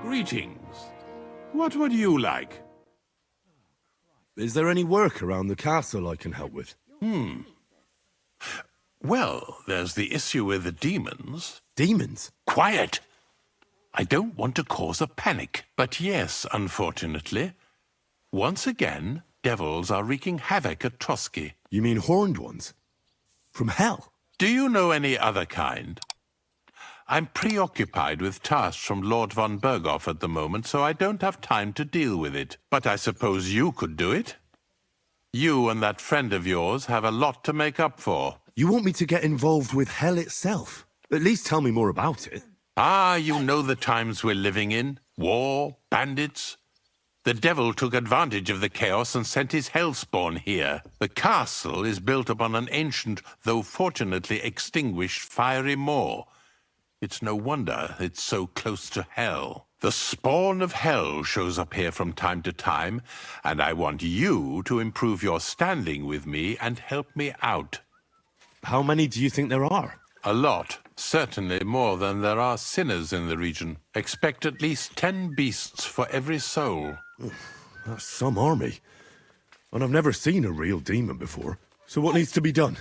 Greetings. What would you like? Is there any work around the castle I can help with? Well, there's the issue with the demons. Demons? Quiet! I don't want to cause a panic, but yes, unfortunately. Once again, devils are wreaking havoc at Trosky. You mean horned ones? From hell? Do you know any other kind? I'm preoccupied with tasks from Lord von Berghoff at the moment, so I don't have time to deal with it. But I suppose you could do it? You and that friend of yours have a lot to make up for. You want me to get involved with hell itself? At least tell me more about it. Ah, you know the times we're living in. War, bandits. The devil took advantage of the chaos and sent his hellspawn here. The castle is built upon an ancient, though fortunately extinguished, fiery moor. It's no wonder it's so close to hell. The spawn of hell shows up here from time to time, and I want you to improve your standing with me and help me out. How many do you think there are? A lot. Certainly more than there are sinners in the region. Expect at least 10 beasts for every soul. That's some army. And I've never seen a real demon before. So what needs to be done?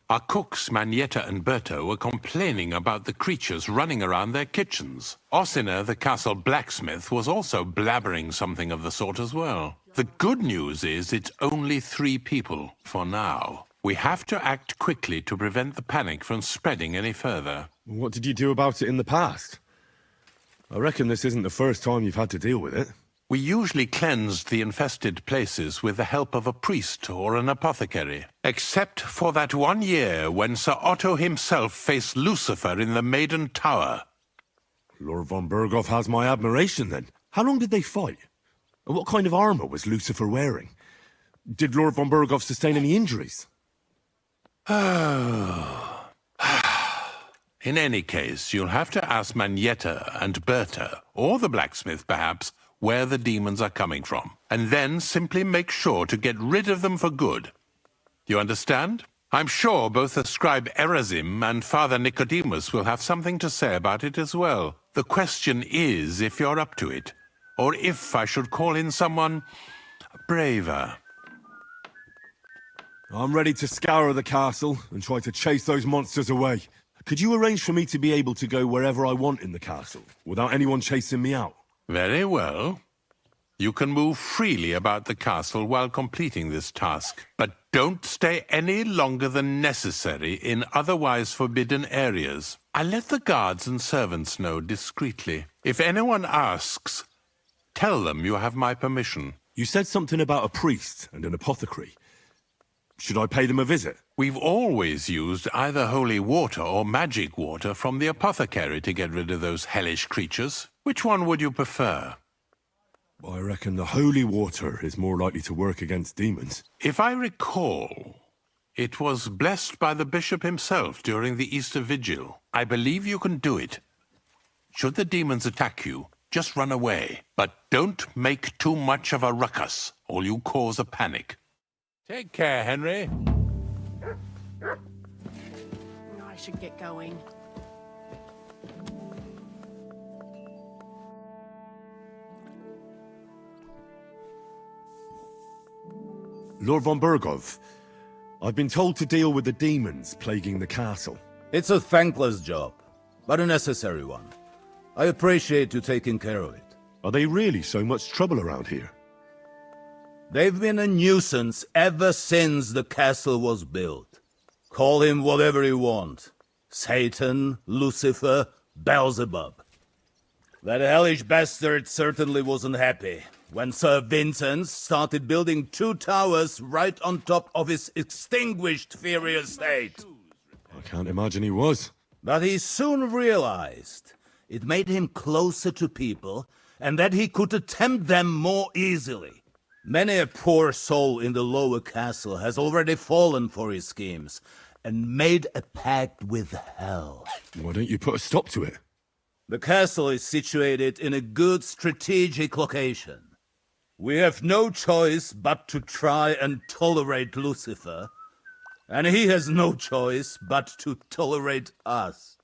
Our cooks, Manietta and Berto, were complaining about the creatures running around their kitchens. Ossina, the castle blacksmith, was also blabbering something of the sort as well. The good news is it's only 3 people, for now. We have to act quickly to prevent the panic from spreading any further. What did you do about it in the past? I reckon this isn't the first time you've had to deal with it. We usually cleansed the infested places with the help of a priest or an apothecary. Except for that one year when Sir Otto himself faced Lucifer in the Maiden Tower. Lord von Berghoff has my admiration then. How long did they fight? And what kind of armor was Lucifer wearing? Did Lord von Berghoff sustain any injuries? In any case, you'll have to ask Manietta and Berta, or the blacksmith perhaps, where the demons are coming from, and then simply make sure to get rid of them for good. You understand? I'm sure both the scribe Erazim and Father Nicodemus will have something to say about it as well. The question is if you're up to it, or if I should call in someone braver. I'm ready to scour the castle and try to chase those monsters away. Could you arrange for me to be able to go wherever I want in the castle, without anyone chasing me out? Very well. You can move freely about the castle while completing this task, but don't stay any longer than necessary in otherwise forbidden areas. I'll let the guards and servants know discreetly. If anyone asks, tell them you have my permission. You said something about a priest and an apothecary. Should I pay them a visit? We've always used either holy water or magic water from the apothecary to get rid of those hellish creatures. Which one would you prefer? I reckon the holy water is more likely to work against demons. If I recall, it was blessed by the bishop himself during the Easter Vigil. I believe you can do it. Should the demons attack you, just run away. But don't make too much of a ruckus, or you'll cause a panic. Take care, Henry. I should get going. Lord von Berghoff, I've been told to deal with the demons plaguing the castle. It's a thankless job, but a necessary one. I appreciate you taking care of it. Are they really so much trouble around here? They've been a nuisance ever since the castle was built. Call him whatever you want. Satan, Lucifer, Beelzebub. That hellish bastard certainly wasn't happy when Sir Vincent started building 2 towers right on top of his extinguished fairy estate. I can't imagine he was. But he soon realized it made him closer to people and that he could attempt them more easily. Many a poor soul in the lower castle has already fallen for his schemes and made a pact with hell. Why don't you put a stop to it? The castle is situated in a good strategic location. We have no choice but to try and tolerate Lucifer, and he has no choice but to tolerate us.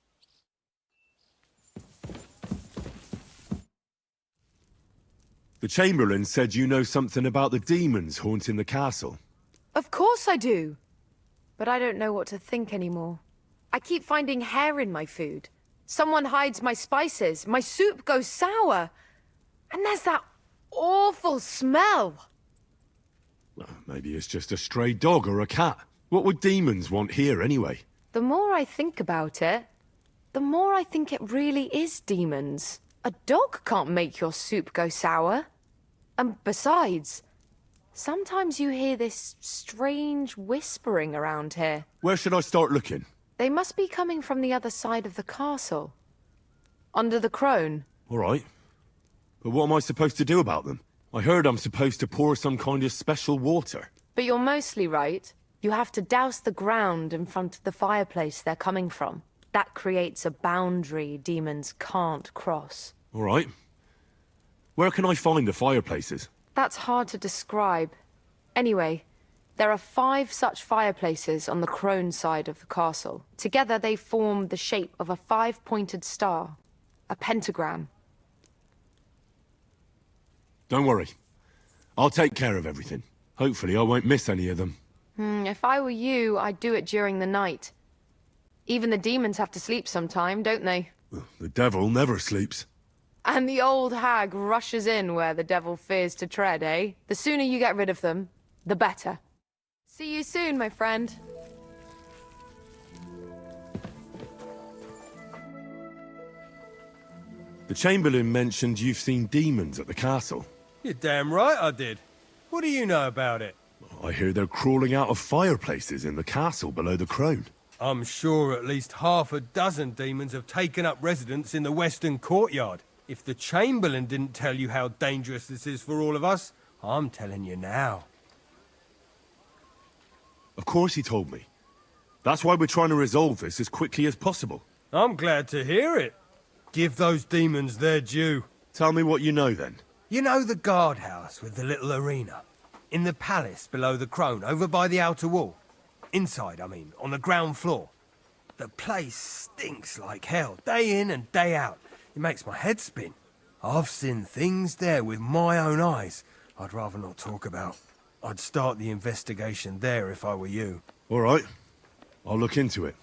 The Chamberlain said you know something about the demons haunting the castle. Of course I do. But I don't know what to think anymore. I keep finding hair in my food. Someone hides my spices. My soup goes sour. And there's that awful smell. Well, maybe it's just a stray dog or a cat. What would demons want here anyway? The more I think about it, the more I think it really is demons. A dog can't make your soup go sour. And besides, sometimes you hear this strange whispering around here. Where should I start looking? They must be coming from the other side of the castle. Under the crone. All right. But what am I supposed to do about them? I heard I'm supposed to pour some kind of special water. But you're mostly right. You have to douse the ground in front of the fireplace they're coming from. That creates a boundary demons can't cross. All right. Where can I find the fireplaces? That's hard to describe. Anyway, there are 5 such fireplaces on the crone side of the castle. Together they form the shape of a 5-pointed star. A pentagram. Don't worry. I'll take care of everything. Hopefully I won't miss any of them. If I were you, I'd do it during the night. Even the demons have to sleep sometime, don't they? The devil never sleeps. And the old hag rushes in where the devil fears to tread, eh? The sooner you get rid of them, the better. See you soon, my friend. The Chamberlain mentioned you've seen demons at the castle. You're damn right I did. What do you know about it? I hear they're crawling out of fireplaces in the castle below the crone. I'm sure at least half a dozen demons have taken up residence in the western courtyard. If the Chamberlain didn't tell you how dangerous this is for all of us, I'm telling you now. Of course he told me. That's why we're trying to resolve this as quickly as possible. I'm glad to hear it. Give those demons their due. Tell me what you know then. You know the guardhouse with the little arena? In the palace below the crone, over by the outer wall? Inside, I mean, on the ground floor. The place stinks like hell, day in and day out. It makes my head spin. I've seen things there with my own eyes I'd rather not talk about. I'd start the investigation there if I were you. All right. I'll look into it.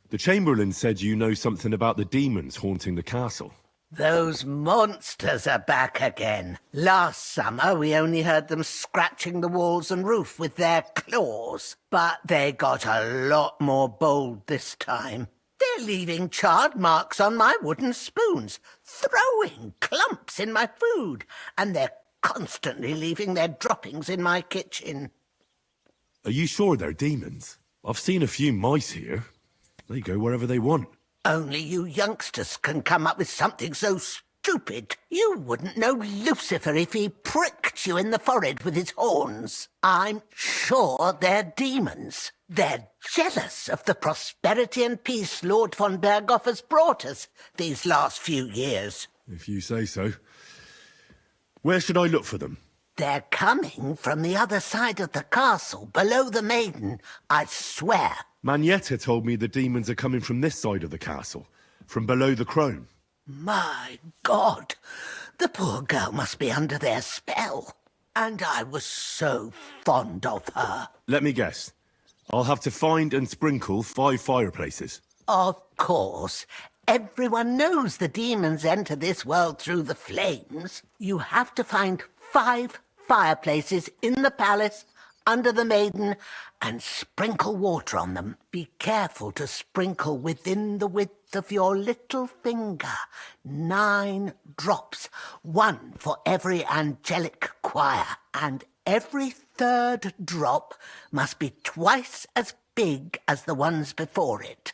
The Chamberlain said you know something about the demons haunting the castle. Those monsters are back again. Last summer, we only heard them scratching the walls and roof with their claws. But they got a lot more bold this time. They're leaving charred marks on my wooden spoons, throwing clumps in my food, and they're constantly leaving their droppings in my kitchen. Are you sure they're demons? I've seen a few mice here. They go wherever they want. Only you youngsters can come up with something so stupid. You wouldn't know Lucifer if he pricked you in the forehead with his horns. I'm sure they're demons. They're jealous of the prosperity and peace Lord von Berghoff has brought us these last few years. If you say so. Where should I look for them? They're coming from the other side of the castle, below the maiden, I swear. Manietta told me the demons are coming from this side of the castle, from below the crone. My God, the poor girl must be under their spell. And I was so fond of her. Let me guess. I'll have to find and sprinkle 5 fireplaces. Of course. Everyone knows the demons enter this world through the flames. You have to find 5 fireplaces in the palace, under the maiden, and sprinkle water on them. Be careful to sprinkle within the width of your little finger. 9 drops, 1 for every angelic choir, and every 3rd drop must be twice as big as the ones before it.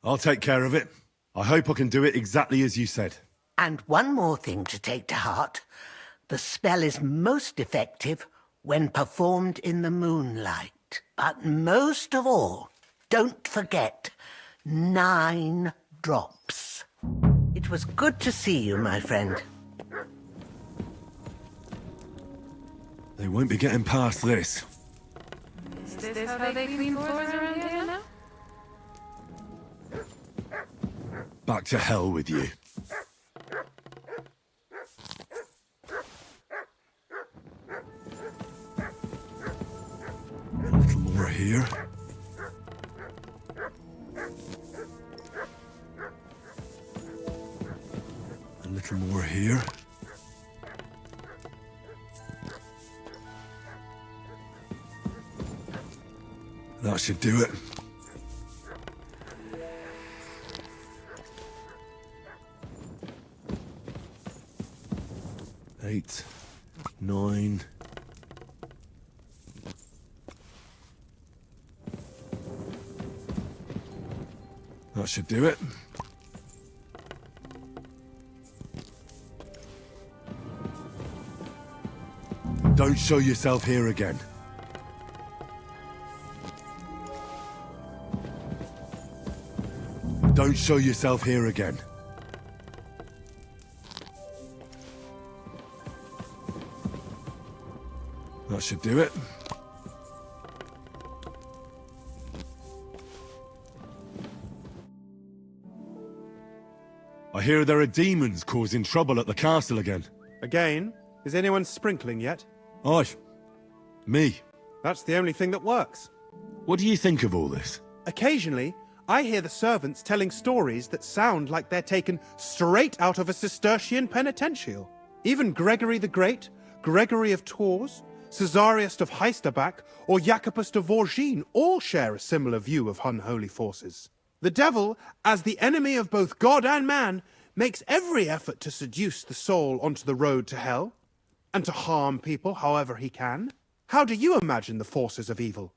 I'll take care of it. I hope I can do it exactly as you said. And one more thing to take to heart. The spell is most effective when performed in the moonlight. But most of all, don't forget, 9 drops. It was good to see you, my friend. They won't be getting past this. Is this how they clean floors around here now? Back to hell with you. A little more here. A little more here. That should do it. Eight, 9. That should do it. Don't show yourself here again. Don't show yourself here again. That should do it. I hear there are demons causing trouble at the castle again. Again? Is anyone sprinkling yet? Aye. Me. That's the only thing that works. What do you think of all this? Occasionally, I hear the servants telling stories that sound like they're taken straight out of a Cistercian penitential. Even Gregory the Great, Gregory of Tours, Caesarius of Heisterbach, or Jacobus de Vorgine all share a similar view of unholy forces. The devil, as the enemy of both God and man, makes every effort to seduce the soul onto the road to hell, and to harm people however he can. How do you imagine the forces of evil?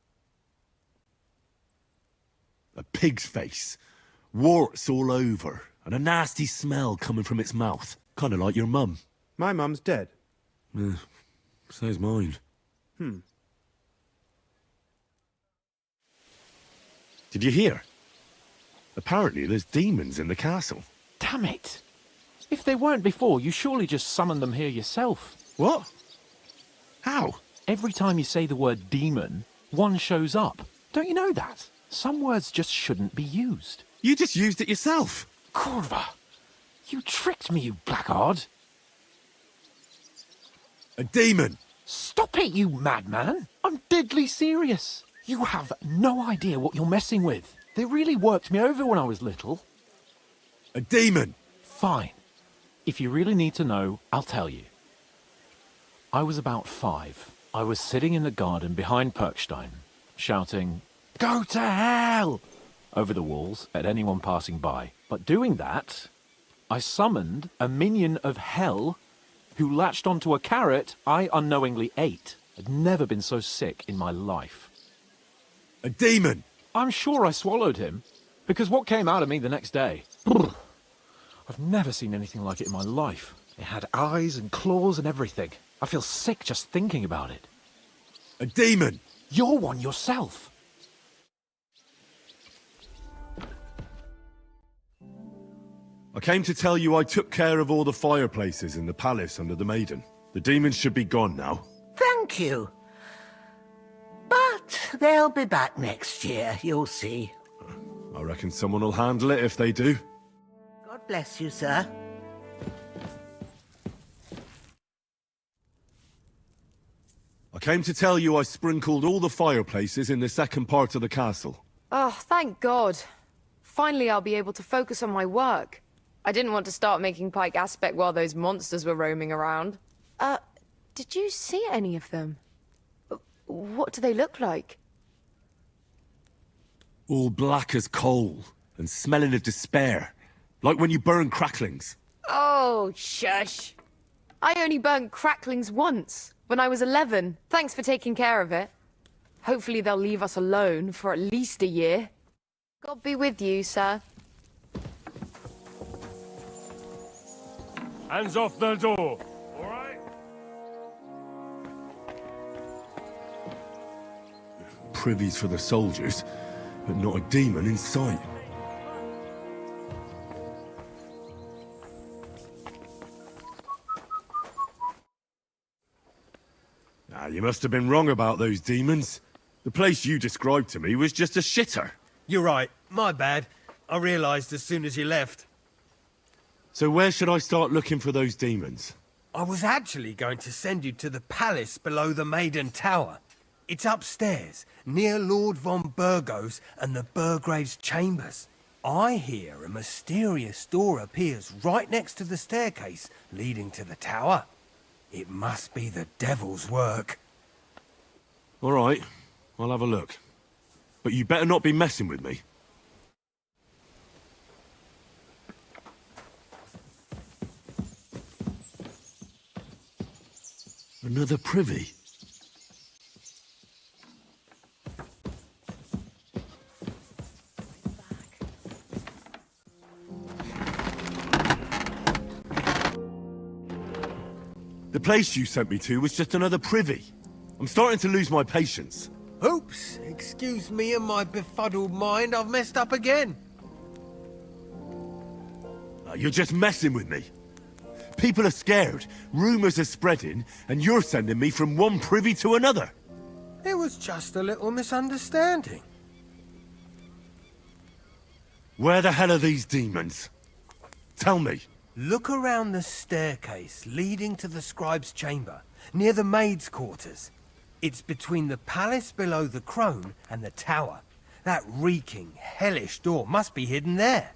A pig's face, warts all over, and a nasty smell coming from its mouth. Kind of like your mum. My mum's dead. So's mine. Did you hear? Apparently there's demons in the castle. Damn it! If they weren't before, you surely just summoned them here yourself. What? How? Every time you say the word demon, one shows up. Don't you know that? Some words just shouldn't be used. You just used it yourself. Kurva! You tricked me, you blackguard! A demon! Stop it, you madman! I'm deadly serious. You have no idea what you're messing with. They really worked me over when I was little. A demon! Fine. If you really need to know, I'll tell you. I was about 5. I was sitting in the garden behind Perkstein, shouting, "Go to hell!" over the walls at anyone passing by. But doing that, I summoned a minion of hell who latched onto a carrot I unknowingly ate. I'd never been so sick in my life. A demon! I'm sure I swallowed him, because what came out of me the next day? I've never seen anything like it in my life. It had eyes and claws and everything. I feel sick just thinking about it. A demon! You're one yourself. I came to tell you I took care of all the fireplaces in the palace under the Maiden. The demons should be gone now. Thank you. But they'll be back next year, you'll see. I reckon someone will handle it if they do. God bless you, sir. I came to tell you I sprinkled all the fireplaces in the second part of the castle. Oh, thank God. Finally, I'll be able to focus on my work. I didn't want to start making Pike Aspect while those monsters were roaming around. Did you see any of them? What do they look like? All black as coal and smelling of despair. Like when you burn cracklings. Oh, shush. I only burnt cracklings once, when I was 11. Thanks for taking care of it. Hopefully they'll leave us alone for at least a year. God be with you, sir. Hands off the door, all right? Privies for the soldiers, but not a demon in sight. You must have been wrong about those demons. The place you described to me was just a shitter. You're right. My bad. I realised as soon as you left. So where should I start looking for those demons? I was actually going to send you to the palace below the Maiden Tower. It's upstairs, near Lord von Burgos and the Burgrave's chambers. I hear a mysterious door appears right next to the staircase leading to the tower. It must be the devil's work. All right, I'll have a look. But you better not be messing with me. Another privy? The place you sent me to was just another privy. I'm starting to lose my patience. Oops, excuse me and my befuddled mind, I've messed up again. You're just messing with me. People are scared, rumours are spreading, and you're sending me from one privy to another. It was just a little misunderstanding. Where the hell are these demons? Tell me. Look around the staircase leading to the scribe's chamber, near the maid's quarters. It's between the palace below the crone and the tower. That reeking, hellish door must be hidden there.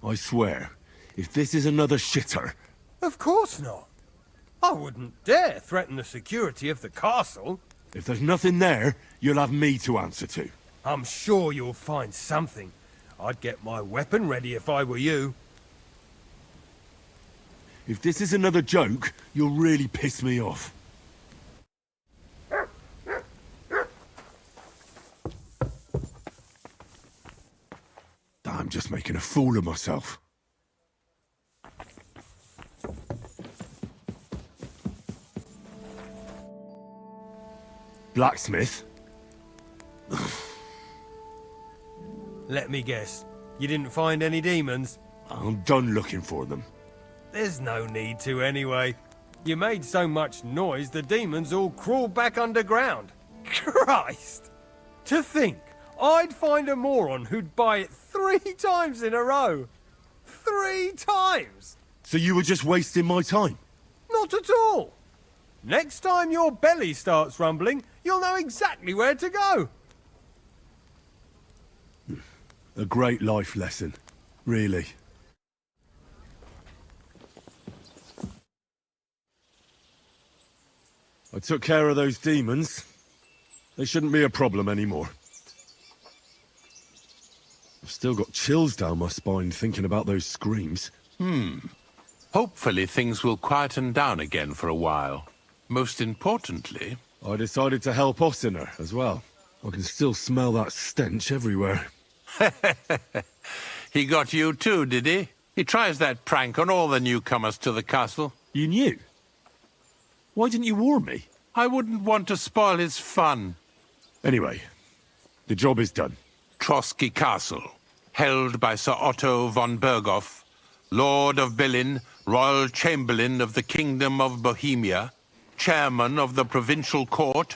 I swear, if this is another shitter... Of course not. I wouldn't dare threaten the security of the castle. If there's nothing there, you'll have me to answer to. I'm sure you'll find something. I'd get my weapon ready if I were you. If this is another joke, you'll really piss me off. I'm just making a fool of myself. Blacksmith? Let me guess. You didn't find any demons? I'm done looking for them. There's no need to anyway. You made so much noise the demons all crawled back underground. Christ! To think, I'd find a moron who'd buy it 3 times in a row. 3 times! So you were just wasting my time? Not at all. Next time your belly starts rumbling, you'll know exactly where to go. A great life lesson, really. I took care of those demons. They shouldn't be a problem anymore. I've still got chills down my spine thinking about those screams. Hopefully things will quieten down again for a while. Most importantly... I decided to help Ossiner as well. I can still smell that stench everywhere. He got you too, did he? He tries that prank on all the newcomers to the castle. You knew? Why didn't you warn me? I wouldn't want to spoil his fun. Anyway, the job is done. Trosky Castle, held by Sir Otto von Berghoff, Lord of Billin, Royal Chamberlain of the Kingdom of Bohemia, Chairman of the Provincial Court,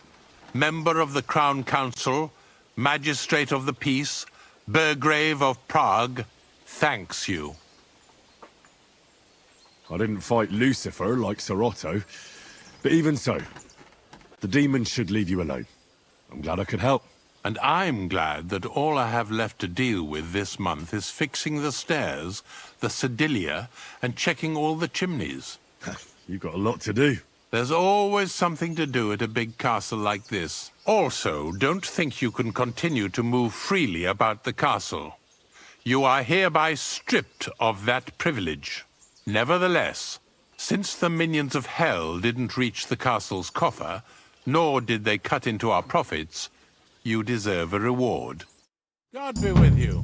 Member of the Crown Council, Magistrate of the Peace, Burgrave of Prague, thanks you. I didn't fight Lucifer like Sir Otto, but even so, the demons should leave you alone. I'm glad I could help. And I'm glad that all I have left to deal with this month is fixing the stairs, the sedilia, and checking all the chimneys. You've got a lot to do. There's always something to do at a big castle like this. Also, don't think you can continue to move freely about the castle. You are hereby stripped of that privilege. Nevertheless, since the minions of hell didn't reach the castle's coffer, nor did they cut into our profits, you deserve a reward. God be with you.